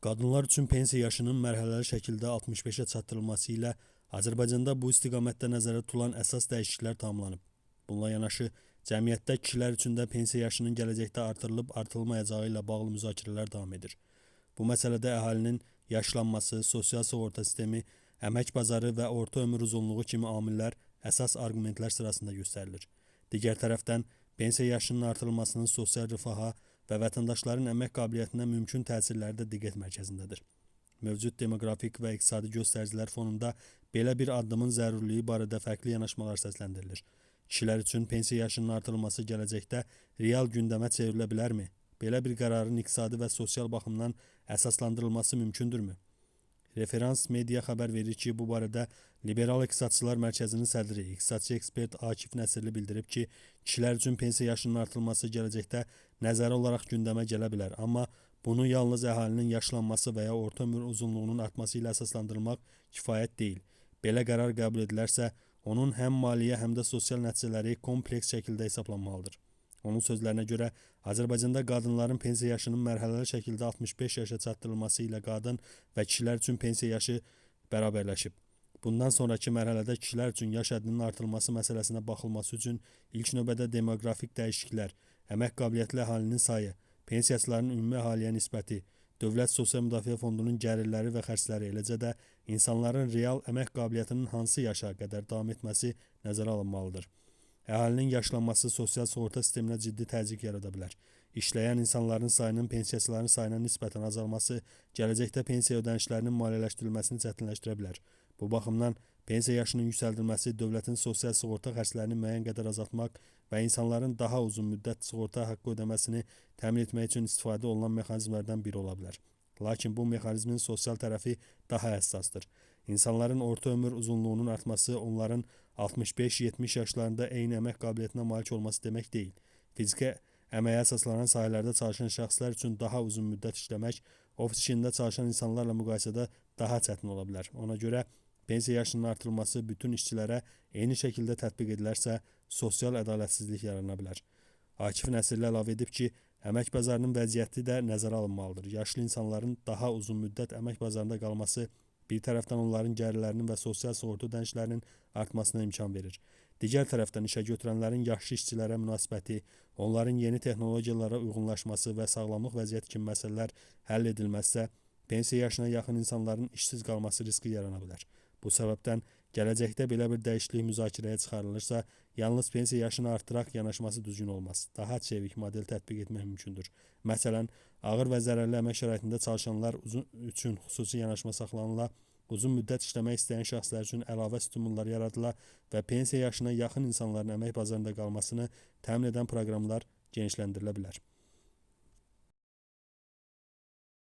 Qadınlar üçün pensiya yaşının mərhələli şəkildə 65-ə çatdırılması ilə Azərbaycanda bu istiqamətdə nəzərdə tutulan əsas dəyişikliklər tamamlanıb. Bununla yanaşı, cəmiyyətdə kişilər üçün də pensiya yaşının gələcəkdə artırılıb-artırılmayacağı ilə bağlı müzakirələr davam edir. Bu məsələdə əhalinin yaşlanması, sosial sığorta sistemi, əmək bazarı və orta ömür uzunluğu kimi amillər əsas arqumentlər sırasında göstərilir. Digər tərəfdən, pensiya yaşının artırılmasının sosial rifaha və vətəndaşların əmək qabiliyyətinə mümkün təsirləri də diqqət mərkəzindədir. Mövcud demoqrafik və iqtisadi göstəricilər fonunda belə bir addımın zəruriliyi barədə fərqli yanaşmalar səsləndirilir. Kişilər üçün pensiya yaşının artırılması gələcəkdə real gündəmə çevrilə bilərmi? Belə bir qərarın iqtisadi və sosial baxımdan əsaslandırılması mümkündürmü? Referans media xəbər verir ki, bu barədə Liberal İqtisadçılar Mərkəzinin sədri, iqtisadçı ekspert Akif Nəsirli bildirib ki, kişilər üçün pensiya yaşının artırılması gələcəkdə nəzəri olaraq gündəmə gələ bilər, amma bunu yalnız əhalinin yaşlanması və ya orta ömür uzunluğunun artması ilə əsaslandırmaq kifayət deyil. Belə qərar qəbul edilərsə, onun həm maliyyə, həm də sosial nəticələri kompleks şəkildə hesablanmalıdır. Onun sözlərinə görə, Azərbaycanda qadınların pensiya yaşının mərhələli şəkildə 65 yaşa çatdırılması ilə qadın və kişilər üçün pensiya yaşı bərabərləşib. Bundan sonraki mərhələdə kişilər üçün yaş həddinin artırılması məsələsinə baxılması üçün ilk növbədə demoqrafik dəyişikliklər, əmək qabiliyyətli əhalinin sayı, pensiyaçıların ümumi əhaliyə nisbəti, Dövlət Sosial Müdafiə Fondunun gəlirləri və xərcləri, eləcə də insanların real əmək qabiliyyətinin hansı yaşa qədər davam etməsi nəzərə alınmalıdır. Əhalinin yaşlanması sosial sığorta sisteminə ciddi təzyiq yarada bilər. İşləyən insanların sayının pensiyaçıların sayına nisbətən azalması gələcəkdə pensiya ödənişlərinin maliyyələşdirilməsini çətinləşdirə bilər. Bu baxımdan pensiya yaşının yüksəldilməsi dövlətin sosial sığorta xərclərini müəyyən qədər azaltmaq və insanların daha uzun müddət sığorta haqqı ödəməsini təmin etmək üçün istifadə olunan mexanizmlərdən biri ola bilər. Lakin bu mexanizmin sosial tərəfi daha həssasdır. İnsanların orta ömür uzunluğunun artması onların 65-70 yaşlarında eyni əmək qabiliyyətinə malik olması demək deyil. Fiziki əməyə əsaslanan sahələrdə çalışan şəxslər üçün daha uzun müddət işləmək, ofis işində çalışan insanlarla müqayisədə daha çətin ola bilər. Ona görə pensiya yaşının artırılması bütün işçilərə eyni şəkildə tətbiq edilərsə, sosial ədalətsizlik yarana bilər. Akif Nəsirli əlavə edib ki, əmək bazarının vəziyyəti də nəzərə alınmalıdır. Yaşlı insanların daha uzun müddət əmək bazarında qalması bir tərəfdən onların gəlirlərinin və sosial sığorta ödənişlərinin artmasına imkan verir. Digər tərəfdən işə götürənlərin yaşlı işçilərə münasibəti, onların yeni texnologiyalara uyğunlaşması və sağlamlıq vəziyyəti kimi məsələlər həll edilməzsə, pensiya yaşına yaxın insanların işsiz qalması riski yarana bilər. Bu səbəbdən gələcəkdə belə bir dəyişiklik müzakirəyə çıxarılırsa, yalnız pensiya yaşını artıraq yanaşması düzgün olmaz. Daha çevik model tətbiq etmək mümkündür. Məsələn, ağır və zərərli əmək şəraitində çalışanlar üçün xüsusi yanaşma saxlanıla, uzun müddət işləmək istəyən şəxslər üçün əlavə stimullar yaradıla və pensiya yaşına yaxın insanların əmək bazarında qalmasını təmin edən proqramlar genişləndirilə bilər.